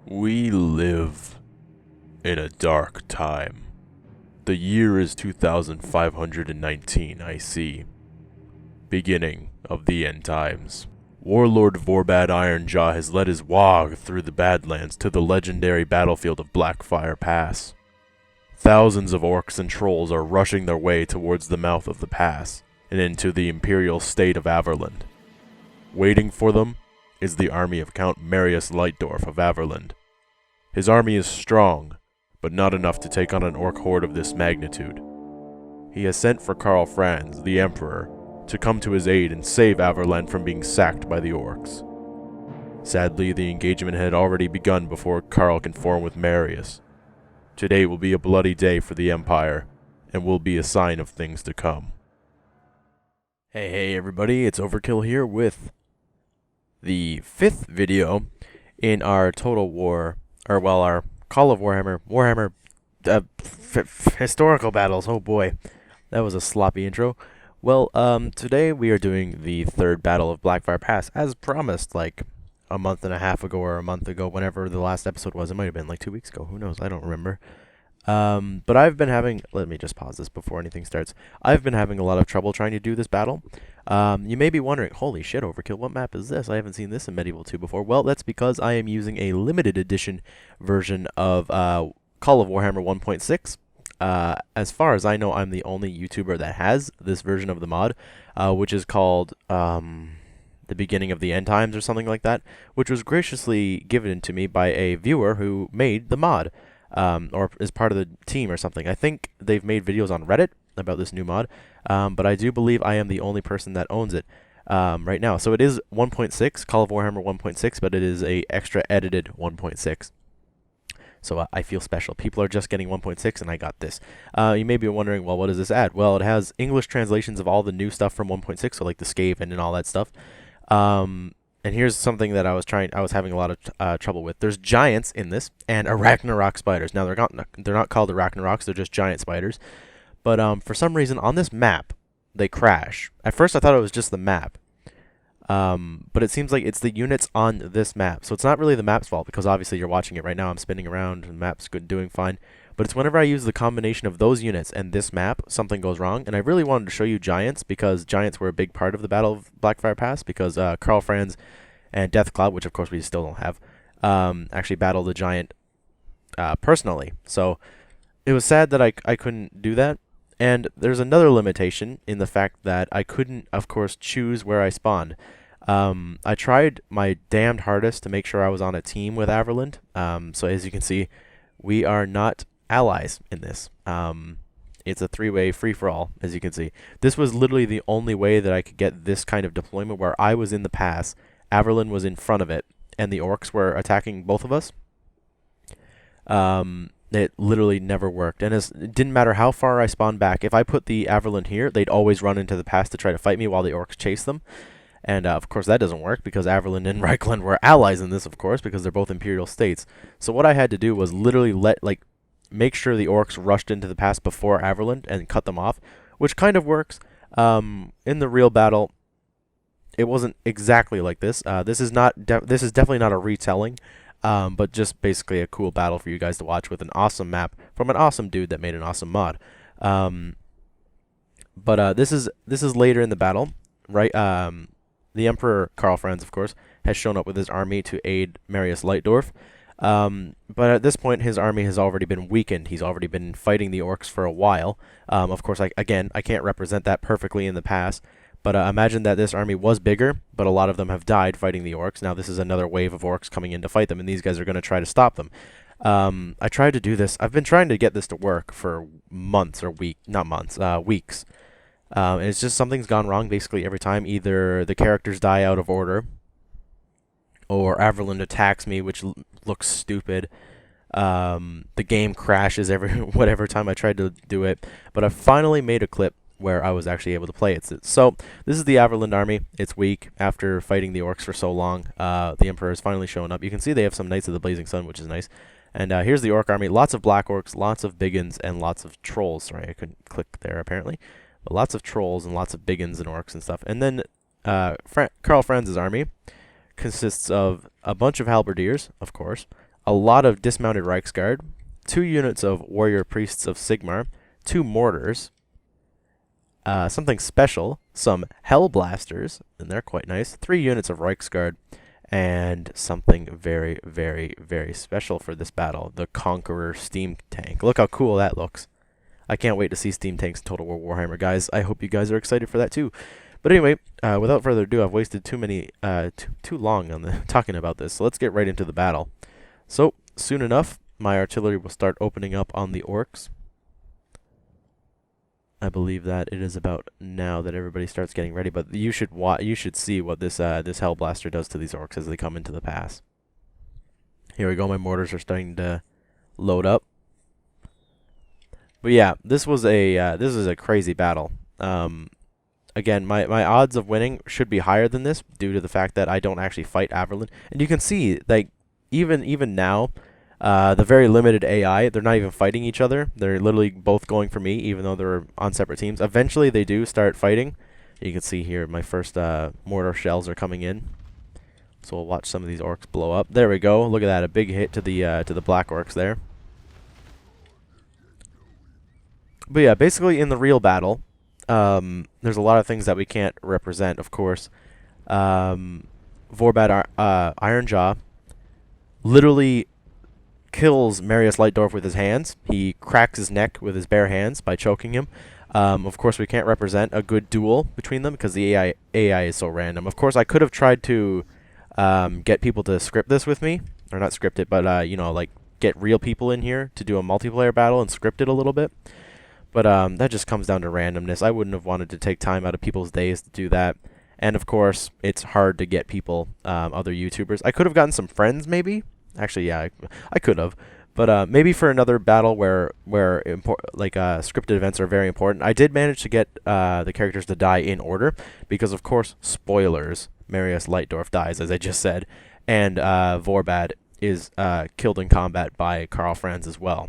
We live in a dark time. The year is 2519 IC. Beginning of the end times. Warlord Vorbad Ironjaw has led his wog through the Badlands to the legendary battlefield of Blackfire Pass. Thousands of orcs and trolls are rushing their way towards the mouth of the pass and into the imperial state of Averland. Waiting for them is the army of Count Marius Lightdorf of Averland. His army is strong, but not enough to take on an orc horde of this magnitude. He has sent for Karl Franz, the Emperor, to come to his aid and save Averland from being sacked by the orcs. Sadly, the engagement had already begun before Karl can form with Marius. Today will be a bloody day for the Empire, and will be a sign of things to come. Hey everybody, it's Overkill here with the 5th video in our Total War, our Call of Warhammer historical battles. Oh boy, that was a sloppy intro. Well, today we are doing the 3rd Battle of Blackfire Pass, as promised, like a month and a half ago or a month ago, whenever the last episode was. It might have been like 2 weeks ago, who knows, I don't remember. But I've been having, let me just pause this before anything starts. I've been having a lot of trouble trying to do this battle. You may be wondering, holy shit, Overkill, what map is this? I haven't seen this in Medieval 2 before. Well, that's because I am using a limited edition version of Call of Warhammer 1.6. As far as I know, I'm the only YouTuber that has this version of the mod, which is called The Beginning of the End Times or something like that, which was graciously given to me by a viewer who made the mod. Or is part of the team or something. I think they've made videos on Reddit about this new mod, but I do believe I am the only person that owns it right now. So it is 1.6, Call of Warhammer 1.6, but it is a extra edited 1.6. So I feel special. People are just getting 1.6, and I got this. You may be wondering, well, what does this add? Well, it has English translations of all the new stuff from 1.6, so like the Skaven and all that stuff. And here's something that I was having a lot of trouble with. There's giants in this, and Ragnarok spiders. Now, they're not called the Ragnaroks, they're just giant spiders. But for some reason, on this map, they crash. At first, I thought it was just the map. But it seems like it's the units on this map. So it's not really the map's fault, because obviously you're watching it right now. I'm spinning around, and the map's doing fine. But it's whenever I use the combination of those units and this map, something goes wrong. And I really wanted to show you giants, because giants were a big part of the Battle of Blackfire Pass, because Karl Franz and Deathcloud, which of course we still don't have, actually battled a giant personally. So it was sad that I couldn't do that. And there's another limitation in the fact that I couldn't, of course, choose where I spawned. I tried my damned hardest to make sure I was on a team with Averland. So as you can see, we are not allies in this. It's a 3-way free-for-all, as you can see. This was literally the only way that I could get this kind of deployment, where I was in the pass, Averland was in front of it, and the orcs were attacking both of us. It literally never worked, and it didn't matter how far I spawned back. If I put the Averland here, they'd always run into the pass to try to fight me while the orcs chase them. And of course that doesn't work, because Averland and Reichland were allies in this, of course, because they're both imperial states. So what I had to do was literally make sure the orcs rushed into the pass before Averland and cut them off, which kind of works. In the real battle, it wasn't exactly like this. This is definitely not a retelling, but just basically a cool battle for you guys to watch with an awesome map from an awesome dude that made an awesome mod. But this is later in the battle, right? The Emperor Karl Franz, of course, has shown up with his army to aid Marius Lightdorf. But at this point, his army has already been weakened. He's already been fighting the orcs for a while. Of course, I can't represent that perfectly in the past. But imagine that this army was bigger, but a lot of them have died fighting the orcs. Now this is another wave of orcs coming in to fight them, and these guys are going to try to stop them. I tried to do this. I've been trying to get this to work for months or weeks. And it's just something's gone wrong basically every time. Either the characters die out of order, or Averland attacks me, which looks stupid. The game crashes whatever time I tried to do it. But I finally made a clip where I was actually able to play it. So this is the Averland army. It's weak after fighting the orcs for so long. The Emperor is finally showing up. You can see they have some Knights of the Blazing Sun, which is nice. And here's the orc army. Lots of black orcs, lots of biggins, and lots of trolls. Sorry, I couldn't click there apparently. But lots of trolls and lots of biggins and orcs and stuff. And then Karl Franz's army consists of a bunch of halberdiers, of course, a lot of dismounted Reiksguard, 2 units of warrior priests of Sigmar, 2 mortars, something special, some Hellblasters, and they're quite nice, 3 units of Reiksguard, and something very, very, very special for this battle, the Conqueror Steam Tank. Look how cool that looks. I can't wait to see Steam Tanks in Total War Warhammer, guys. I hope you guys are excited for that too. But anyway, without further ado, I've wasted too long on talking about this, so let's get right into the battle. So, soon enough, my artillery will start opening up on the Orcs. I believe that it is about now that everybody starts getting ready, but you should see what this Hellblaster does to these Orcs as they come into the pass. Here we go, my mortars are starting to load up. But yeah, this is a crazy battle. Again, my odds of winning should be higher than this due to the fact that I don't actually fight Averland. And you can see, like, even now, the very limited AI, they're not even fighting each other. They're literally both going for me, even though they're on separate teams. Eventually, they do start fighting. You can see here, my first mortar shells are coming in. So we'll watch some of these Orcs blow up. There we go. Look at that, a big hit to the Black Orcs there. But yeah, basically in the real battle, there's a lot of things that we can't represent, of course. Vorbad Ironjaw literally kills Marius Lightdorf with his hands. He cracks his neck with his bare hands by choking him. Of course, we can't represent a good duel between them because the AI is so random. Of course, I could have tried to get people to script this with me. Or not script it, but, you know, like, get real people in here to do a multiplayer battle and script it a little bit. But that just comes down to randomness. I wouldn't have wanted to take time out of people's days to do that. And, of course, it's hard to get people, other YouTubers. I could have gotten some friends, maybe. Actually, yeah, I could have. But maybe for another battle where scripted events are very important. I did manage to get the characters to die in order. Because, of course, spoilers, Marius Lightdorf dies, as I just said. And Vorbad is killed in combat by Karl Franz as well.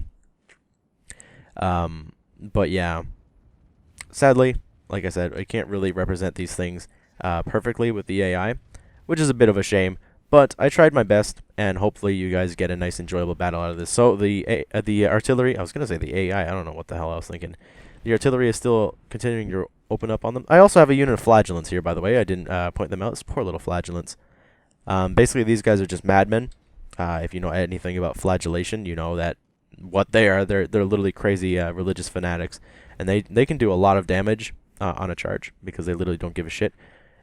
But yeah, sadly, like I said, I can't really represent these things perfectly with the AI, which is a bit of a shame. But I tried my best, and hopefully you guys get a nice, enjoyable battle out of this. So the artillery, I was going to say the AI, I don't know what the hell I was thinking. The artillery is still continuing to open up on them. I also have a unit of flagellants here, by the way. I didn't point them out. It's poor little flagellants. Basically, these guys are just madmen. If you know anything about flagellation, you know that what they are. They're literally crazy religious fanatics, and they can do a lot of damage on a charge because they literally don't give a shit.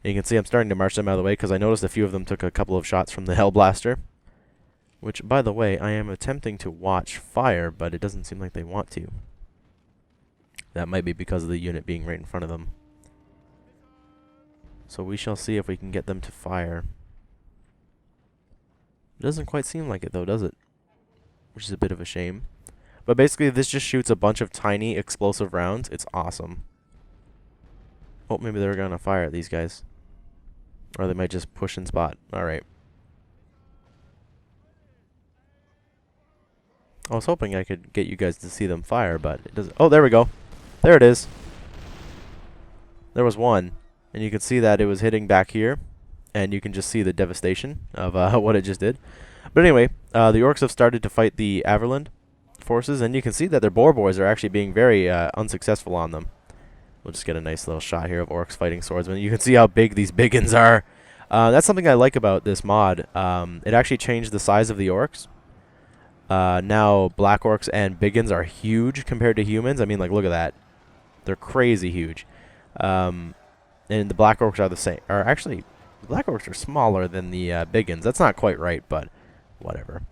And you can see I'm starting to march them out of the way because I noticed a few of them took a couple of shots from the Hellblaster, which, by the way, I am attempting to watch fire, but it doesn't seem like they want to. That might be because of the unit being right in front of them. So we shall see if we can get them to fire. It doesn't quite seem like it, though, does it? Which is a bit of a shame. But basically, this just shoots a bunch of tiny explosive rounds. It's awesome. Oh, maybe they're going to fire at these guys. Or they might just push and spot. Alright. I was hoping I could get you guys to see them fire, but it doesn't. Oh, there we go. There it is. There was one. And you can see that it was hitting back here. And you can just see the devastation of what it just did. But anyway, the Orcs have started to fight the Averland forces, and you can see that their boar boys are actually being very unsuccessful on them. We'll just get a nice little shot here of Orcs fighting swordsmen. You can see how big these biggins are. That's something I like about this mod. It actually changed the size of the Orcs. Now Black Orcs and biggins are huge compared to humans. I mean, like, look at that. They're crazy huge. And the Black Orcs are the same. Or actually, the Black Orcs are smaller than the biggins. That's not quite right, but whatever.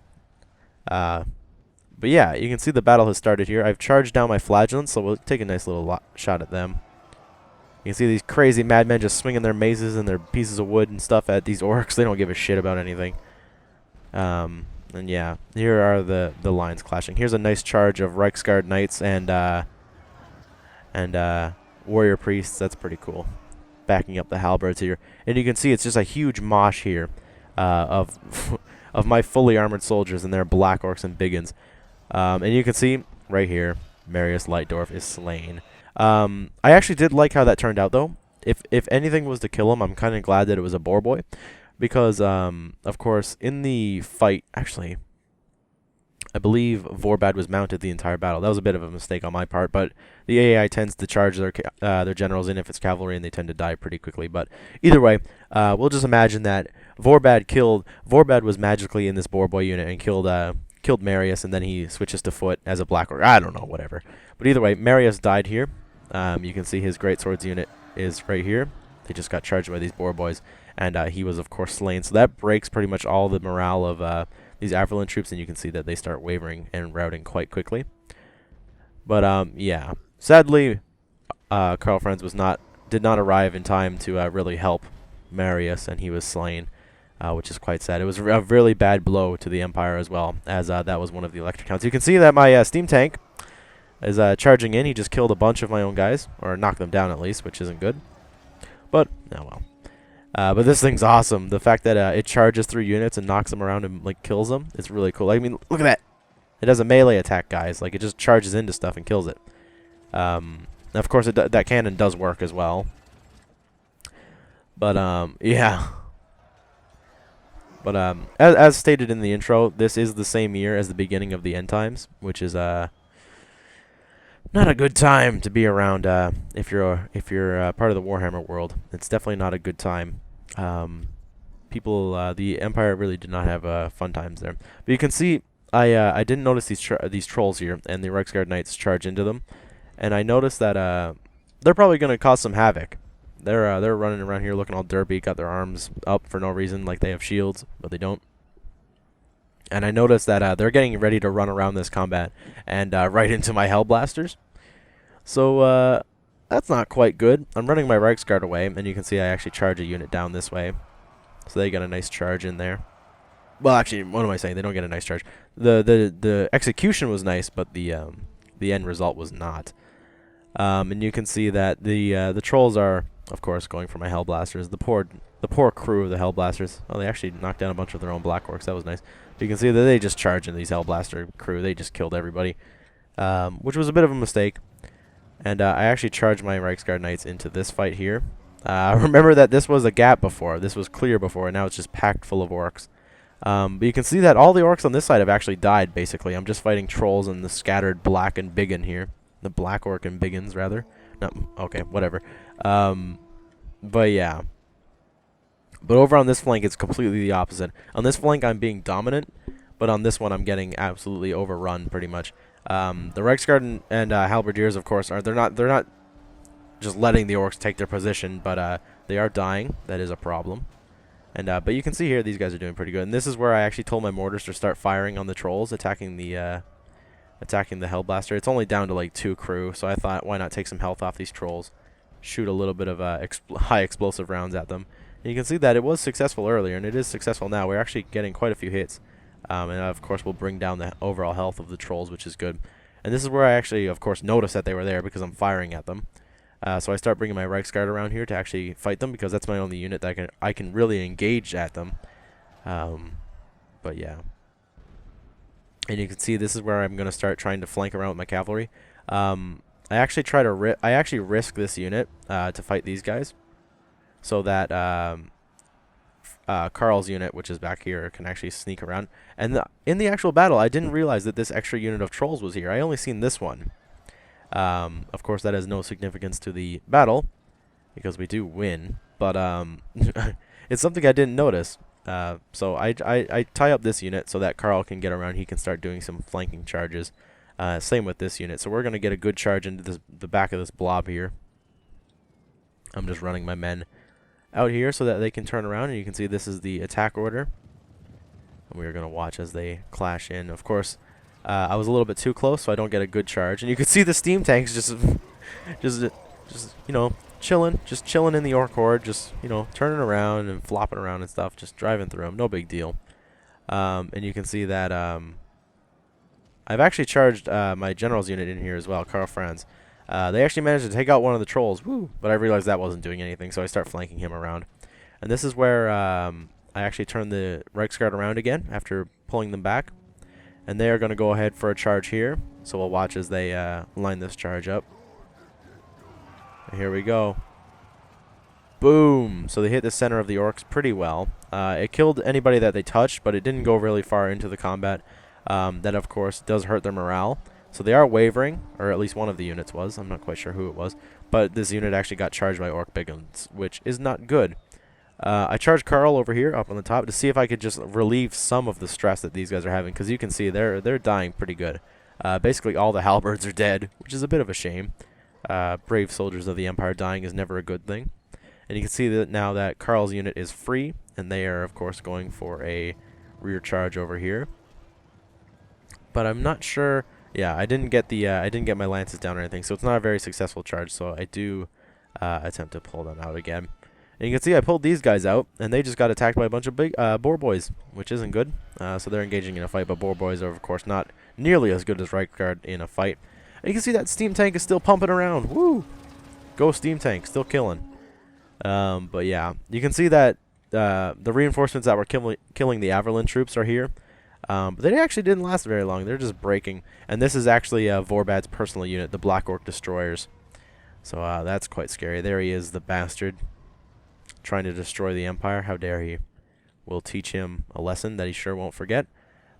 But yeah, you can see the battle has started here. I've charged down my flagellants, so we'll take a nice little shot at them. You can see these crazy madmen just swinging their maces and their pieces of wood and stuff at these Orcs. They don't give a shit about anything. And yeah, here are the lines clashing. Here's a nice charge of Reiksguard Knights and Warrior Priests. That's pretty cool. Backing up the halberds here. And you can see it's just a huge mosh here of my fully armored soldiers and their Black Orcs and biggins. And you can see right here, Marius Lightdorf is slain. I actually did like how that turned out, though. If anything was to kill him, I'm kind of glad that it was a boar boy. Because, of course, in the fight... Actually, I believe Vorbad was mounted the entire battle. That was a bit of a mistake on my part, but the AI tends to charge their generals in if it's cavalry, and they tend to die pretty quickly. But either way, we'll just imagine that Vorbad was magically in this boar boy unit and killed Marius, and then he switches to foot as a black orc. I don't know, whatever. But either way, Marius died here. You can see his great swords unit is right here. They just got charged by these boar boys, and he was of course slain. So that breaks pretty much all the morale of these Averland troops, and you can see that they start wavering and routing quite quickly. But yeah, sadly, Karl Franz did not arrive in time to really help Marius, and he was slain, which is quite sad. It was a really bad blow to the Empire as well, as that was one of the electric counts. You can see that my steam tank is charging in. He just killed a bunch of my own guys, or knocked them down at least, which isn't good. But oh well. But this thing's awesome. The fact that it charges through units and knocks them around and like kills them, it's really cool. Like, I mean, look at that. It does a melee attack, guys. Like, it just charges into stuff and kills it. Of course, that cannon does work as well. But yeah. But as stated in the intro, this is the same year as the beginning of the end times, which is not a good time to be around if you're part of the Warhammer world. It's definitely not a good time. The Empire really did not have fun times there. But you can see, I didn't notice these trolls here, and the Reiksguard Knights charge into them, and I noticed that they're probably going to cause some havoc. They're running around here looking all derpy, got their arms up for no reason, like they have shields, but they don't. And I noticed that they're getting ready to run around this combat and right into my Hellblasters. So that's not quite good. I'm running my Reiksguard away, and you can see I actually charge a unit down this way. So they get a nice charge in there. Well, actually, what am I saying? They don't get a nice charge. The execution was nice, but the end result was not. And you can see that the trolls are, of course, going for my Hellblasters. The poor crew of the Hellblasters. Oh, they actually knocked down a bunch of their own Black Orcs. That was nice. You can see that they just charged into these Hellblaster crew. They just killed everybody, which was a bit of a mistake. And I actually charged my Reiksguard Knights into this fight here. Remember that this was a gap before. This was clear before, and now it's just packed full of Orcs. But you can see that all the Orcs on this side have actually died, basically. I'm just fighting trolls and the scattered Black and Biggin here. The Black Orc and Biggins, rather. No, okay, whatever. But yeah. But over on this flank, it's completely the opposite. On this flank, I'm being dominant, but on this one, I'm getting absolutely overrun, pretty much. The Reiksguard and Halberdiers, of course, they're not just letting the Orcs take their position, but they are dying. That is a problem. And but you can see here, these guys are doing pretty good. And this is where I actually told my mortars to start firing on the trolls, attacking the Hellblaster. It's only down to like 2 crew, so I thought, why not take some health off these trolls, shoot a little bit of high explosive rounds at them. And you can see that it was successful earlier, and it is successful now. We're actually getting quite a few hits. And of course, we'll bring down the overall health of the trolls, which is good. And this is where I actually, of course, noticed that they were there because I'm firing at them. So I start bringing my Reiksguard around here to actually fight them, because that's my only unit that I can really engage at them. But yeah. And you can see this is where I'm going to start trying to flank around with my cavalry. I actually risk this unit to fight these guys, so that Karl's unit, which is back here, can actually sneak around. And in the actual battle, I didn't realize that this extra unit of trolls was here. I only seen this one. Of course, that has no significance to the battle, because we do win. But it's something I didn't notice. So I tie up this unit so that Karl can get around. He can start doing some flanking charges. Same with this unit. So we're going to get a good charge into the back of this blob here. I'm just running my men out here so that they can turn around. And you can see this is the attack order. And we're going to watch as they clash in. Of course, I was a little bit too close, so I don't get a good charge. And you can see the steam tanks just you know, chilling in the Orc horde, just, you know, turning around and flopping around and stuff, just driving through them, no big deal. And you can see that I've actually charged my general's unit in here as well, Karl Franz. They actually managed to take out one of the trolls, woo! But I realized that wasn't doing anything, so I start flanking him around. And this is where I actually turn the Reiksguard around again after pulling them back. And they are going to go ahead for a charge here, so we'll watch as they line this charge up. Here we go. Boom! So they hit the center of the Orcs pretty well. It killed anybody that they touched, but it didn't go really far into the combat. That, of course, does hurt their morale. So they are wavering, or at least one of the units was. I'm not quite sure who it was. But this unit actually got charged by Orc Biggins, which is not good. I charged Karl over here, up on the top, to see if I could just relieve some of the stress that these guys are having. Because you can see they're dying pretty good. Basically, all the halberds are dead, which is a bit of a shame. Brave soldiers of the Empire dying is never a good thing. And you can see that now that Karl's unit is free, and they are, of course, going for a rear charge over here. But I'm not sure. Yeah, I didn't get my lances down or anything, so it's not a very successful charge. So I do attempt to pull them out again. And you can see I pulled these guys out, and they just got attacked by a bunch of big boar boys, which isn't good. So they're engaging in a fight, but boar boys are, of course, not nearly as good as Reichsguard in a fight. And you can see that steam tank is still pumping around. Woo! Go steam tank, still killing. But yeah, you can see that the reinforcements that were killing the Averland troops are here. But they actually didn't last very long. They're just breaking. And this is actually Vorbad's personal unit, the Black Orc Destroyers. So that's quite scary. There he is, the bastard, trying to destroy the Empire. How dare he? We'll teach him a lesson that he sure won't forget.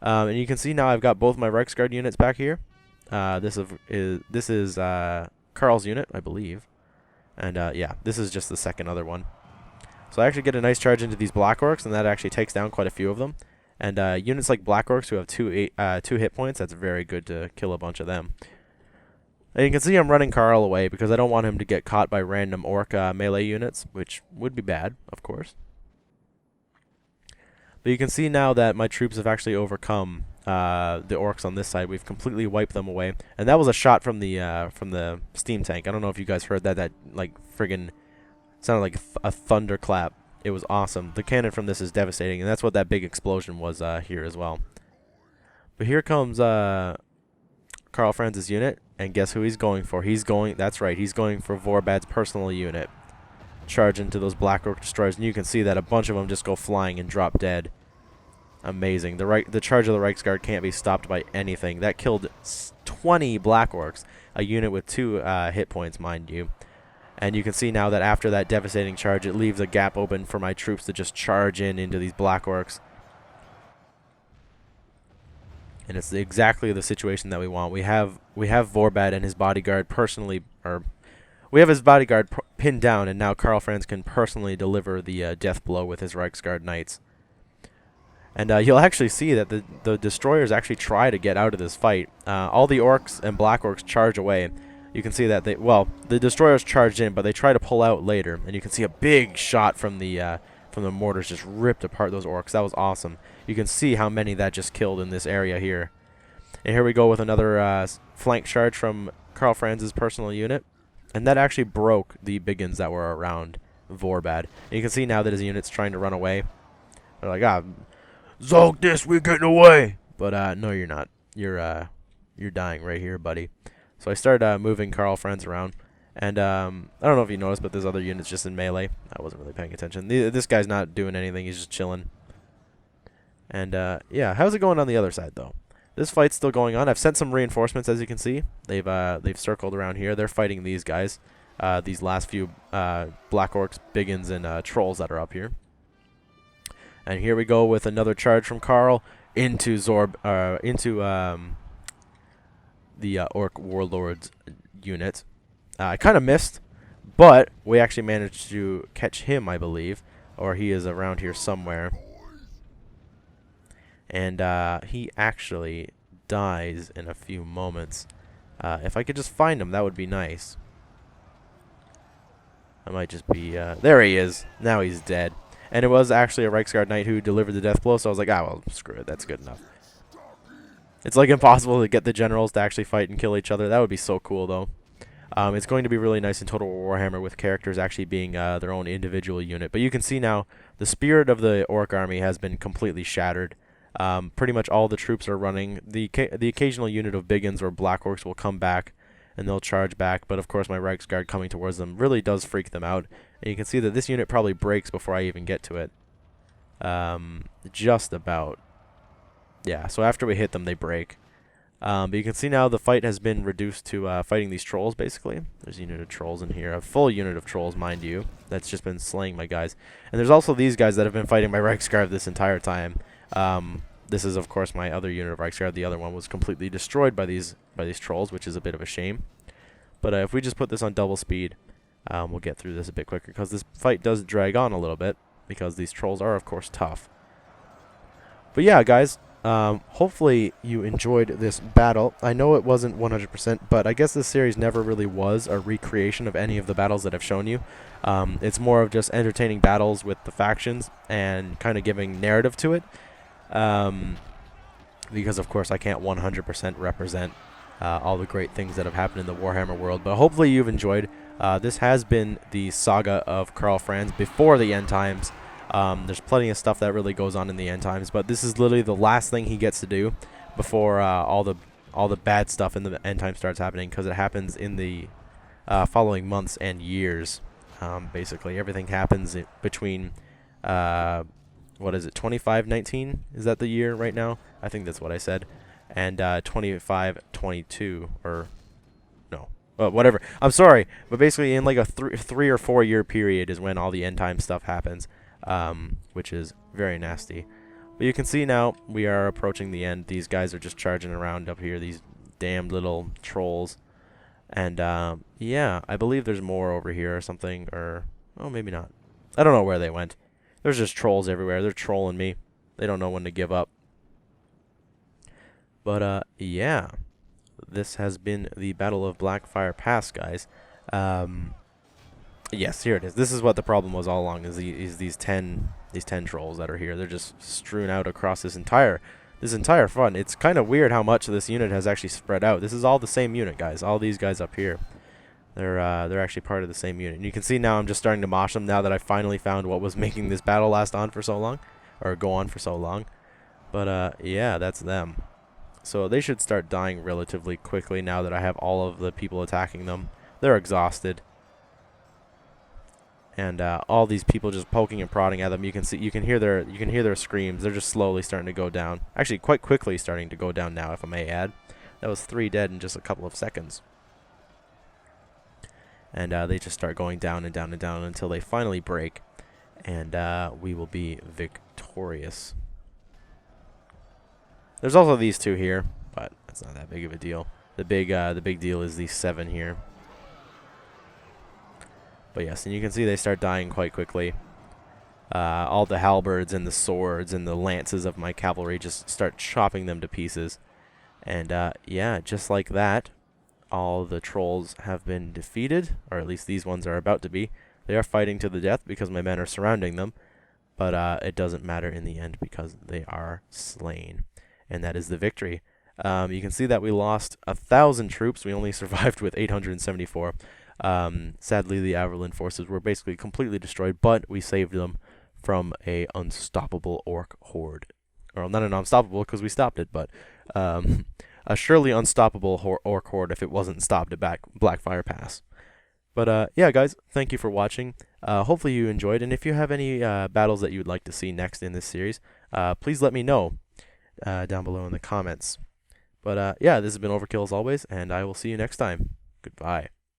And you can see now I've got both my Reichsguard units back here. This is Karl's unit, I believe. And yeah, this is just the second other one. So I actually get a nice charge into these Black Orcs, and that actually takes down quite a few of them. And units like Black Orcs who have two hit points, that's very good to kill a bunch of them. And you can see I'm running Karl away because I don't want him to get caught by random Orc melee units, which would be bad, of course. But you can see now that my troops have actually overcome the Orcs on this side. We've completely wiped them away. And that was a shot from the steam tank. I don't know if you guys heard that. That, like, friggin' sounded like a thunderclap. It was awesome. The cannon from this is devastating, and that's what that big explosion was here as well. But here comes Karl Franz's unit, and guess who he's going for? That's right, he's going for Vorbad's personal unit. Charge into those Black Orc Destroyers, and you can see that a bunch of them just go flying and drop dead. Amazing. The charge of the Reichsguard can't be stopped by anything. That killed 20 Black Orcs, a unit with 2 hit points, mind you. And you can see now that after that devastating charge, it leaves a gap open for my troops to just charge into these Black Orcs. And it's exactly the situation that we want. We have Vorbad and his bodyguard personally, or we have his bodyguard pinned down, and now Karl Franz can personally deliver the death blow with his Reichsguard knights. And you'll actually see that the destroyers actually try to get out of this fight. All the Orcs and Black Orcs charge away. You can see that the destroyers charged in, but they try to pull out later, and you can see a big shot from the mortars just ripped apart those Orcs. That was awesome. You can see how many that just killed in this area here. And here we go with another flank charge from Karl Franz's personal unit, and that actually broke the Biggins that were around Vorbad. And you can see now that his unit's trying to run away. They're like, Zog this, we're getting away. But no, you're not. You're dying right here, buddy. So I started moving Karl Franz around, and I don't know if you noticed, but there's other units just in melee. I wasn't really paying attention. This guy's not doing anything; he's just chilling. And yeah, how's it going on the other side though? This fight's still going on. I've sent some reinforcements, as you can see. They've circled around here. They're fighting these guys, these last few Black Orcs, Biggins, and Trolls that are up here. And here we go with another charge from Karl into the Orc Warlord's unit. I kind of missed, but we actually managed to catch him, I believe, or he is around here somewhere. And he actually dies in a few moments. If I could just find him, that would be nice. I might just be... there he is. Now he's dead. And it was actually a Reichsguard Knight who delivered the death blow, so I was like, well, screw it. That's good enough. It's like impossible to get the generals to actually fight and kill each other. That would be so cool, though. It's going to be really nice in Total War Warhammer with characters actually being their own individual unit. But you can see now the spirit of the Orc army has been completely shattered. Pretty much all the troops are running. The occasional unit of Biggins or Black Orcs will come back, and they'll charge back. But of course my Reichsguard coming towards them really does freak them out. And you can see that this unit probably breaks before I even get to it. Just about. Yeah, so after we hit them, they break. But you can see now the fight has been reduced to fighting these trolls, basically. There's a unit of trolls in here. A full unit of trolls, mind you. That's just been slaying my guys. And there's also these guys that have been fighting my Reichsguard this entire time. This is, of course, my other unit of Reiksguard. The other one was completely destroyed by these trolls, which is a bit of a shame. But if we just put this on double speed, we'll get through this a bit quicker, because this fight does drag on a little bit, because these trolls are, of course, tough. But yeah, guys, hopefully you enjoyed this battle. I know it wasn't 100%, but I guess this series never really was a recreation of any of the battles that I've shown you. It's more of just entertaining battles with the factions and kind of giving narrative to it. Because, of course, I can't 100% represent all the great things that have happened in the Warhammer world. But hopefully you've enjoyed. This has been the saga of Karl Franz before the end times. There's plenty of stuff that really goes on in the end times, but this is literally the last thing he gets to do before all the bad stuff in the end time starts happening, because it happens in the following months and years. Basically, everything happens between what is it, 2519? Is that the year right now? I think that's what I said. And 2522, or no, whatever. I'm sorry, but basically in like a 3 or 4 year period is when all the end time stuff happens. Which is very nasty. But you can see now we are approaching the end. These guys are just charging around up here, these damned little trolls. And yeah, I believe there's more over here or something, or oh, maybe not. I don't know where they went. There's just trolls everywhere. They're trolling me. They don't know when to give up. But yeah, this has been the Battle of Blackfire Pass, guys. Yes, here it is. This is what the problem was all along, is these 10 trolls that are here. They're just strewn out across this entire front. It's kind of weird how much this unit has actually spread out. This is all the same unit, guys. All these guys up here, they're actually part of the same unit. And you can see now I'm just starting to mosh them now that I finally found what was making this battle last on for so long, or go on for so long. But yeah, that's them. So they should start dying relatively quickly now that I have all of the people attacking them. They're exhausted. And all these people just poking and prodding at them. You can hear their screams. They're just slowly starting to go down. Actually, quite quickly starting to go down now, if I may add. That was 3 dead in just a couple of seconds. And they just start going down and down and down until they finally break, and we will be victorious. There's also these 2 here, but that's not that big of a deal. The big deal is these 7 here. But yes, and you can see they start dying quite quickly. All the halberds and the swords and the lances of my cavalry just start chopping them to pieces. And yeah, just like that, all the trolls have been defeated, or at least these ones are about to be. They are fighting to the death because my men are surrounding them, but it doesn't matter in the end because they are slain. And that is the victory. You can see that we lost 1,000 troops. We only survived with 874. Sadly, the Averland forces were basically completely destroyed, but we saved them from a unstoppable orc horde. Or not an unstoppable because we stopped it, but a surely unstoppable orc horde if it wasn't stopped at Blackfire Pass. But yeah, guys, thank you for watching. Hopefully you enjoyed, and if you have any battles that you would like to see next in this series, please let me know down below in the comments. But yeah, this has been Overkill as always, and I will see you next time. Goodbye.